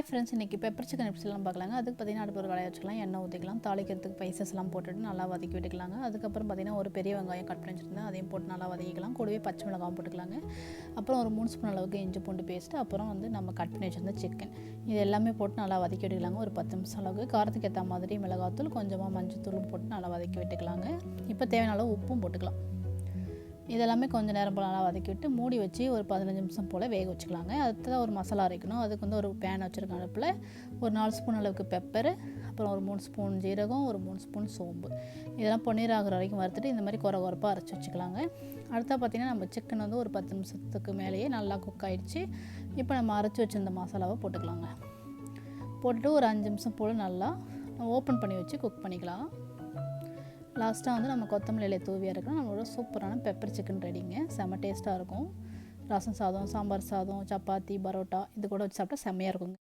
Hi friends, இன்றைக்கி pepper chicken எப்படிலாம் பார்க்கலாங்க. அதுக்கு பார்த்திங்கன்னா அடுப்பு ஒரு கடாயை வச்சுக்கலாம், எண்ணெய் ஊற்றிக்கலாம், தாளிக்கிறதுக்கு ஸ்பைசஸ்லாம் போட்டுட்டு நல்லா வதக்கி விட்டுக்கலாங்க. அதுக்கப்புறம் பார்த்திங்கன்னா ஒரு பெரிய வெங்காயம் கட் பண்ணி வச்சுருந்தேன், அதையும் போட்டு நல்லா வதக்கிக்கலாம். கூடவே பச்சை மிளகாவும் போட்டுக்கலாங்க. அப்புறம் ஒரு 3 ஸ்பூன் அளவுக்கு இஞ்சி பூண்டு பேஸ்ட்டு, அப்புறம் நம்ம கட் பண்ணி வச்சுருந்த சிக்கன், இது எல்லாமே போட்டு நல்லா வதக்கி விட்டுக்கலாங்க. ஒரு 10 நிமிஷம் அளவுக்கு காரத்துக்கு ஏற்ற மாதிரி மிளகாத்தூள், கொஞ்சமாக மஞ்சள் தூளும் போட்டு நல்லா வதக்கி விட்டுக்கலாங்க. இப்போ தேவையான அளவு உப்பும் போட்டுக்கலாம். இதெல்லாமே கொஞ்சம் நேரம் போல் நல்லா வதக்கி விட்டு மூடி வச்சு ஒரு 15 நிமிஷம் போல் வேக வச்சுக்கலாங்க. அடுத்ததாக ஒரு மசாலா அரைக்கணும். அதுக்கு ஒரு பேன் வச்சுருக்கேன். அடுப்பில் ஒரு 4 ஸ்பூன் அளவுக்கு பெப்பரு, அப்புறம் ஒரு 3 ஸ்பூன் ஜீரகம், ஒரு 3 ஸ்பூன் சோம்பு, இதெல்லாம் பொன்னீர் ஆகிற வரைக்கும் வறுத்துட்டு இந்த மாதிரி குறப்பாக அரைச்சி வச்சுக்கலாங்க. அடுத்தா பார்த்திங்கன்னா நம்ம சிக்கன் ஒரு 10 நிமிஷத்துக்கு மேலேயே நல்லா குக் ஆகிடுச்சு. இப்போ நம்ம அரைச்சி வச்சுருந்த மசாலாவை போட்டுக்கலாங்க. போட்டுட்டு ஒரு 5 நிமிஷம் போல் நல்லா ஓப்பன் பண்ணி வச்சு குக் பண்ணிக்கலாம். லாஸ்ட்டாக நம்ம கொத்தமல்லி இலையை தூவி இறக்கலாம். நம்மளோட சூப்பரான பெப்பர் சிக்கன் ரெடிங்க. செம்ம டேஸ்ட்டாக இருக்கும். ரசம் சாதம், சாம்பார் சாதம், சப்பாத்தி, பரோட்டா இது கூட வச்சு சாப்பிட்டா செம்மையாக இருக்குங்க.